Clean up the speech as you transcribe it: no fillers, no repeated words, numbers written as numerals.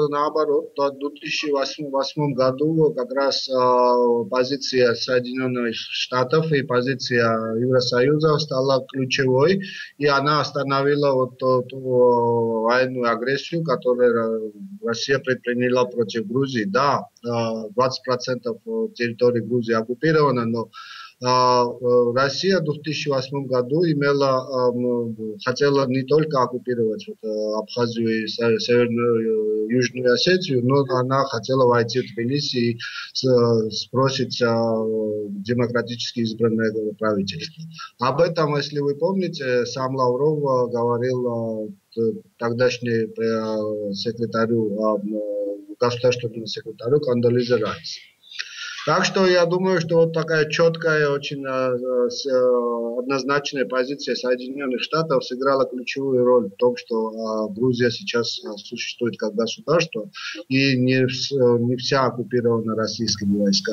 наоборот, в 2008 году как раз позиция Соединенных Штатов и позиция Евросоюза стала ключевой, и она остановила вот ту военную агрессию, которую Россия предприняла против Грузии. Да, 20% территории Грузии оккупировано, но Россия в 2008 году хотела не только оккупировать Абхазию и Северную Южную Осетию, но она хотела войти в Тбилиси и сбросить демократически избранное правительство. Об этом, если вы помните, сам Лавров говорил тогдашнему государственному секретарю Кондолизе Райс. Так что я думаю, что вот такая четкая, очень однозначная позиция Соединенных Штатов сыграла ключевую роль в том, что Грузия сейчас существует как государство и не вся оккупирована российскими войсками.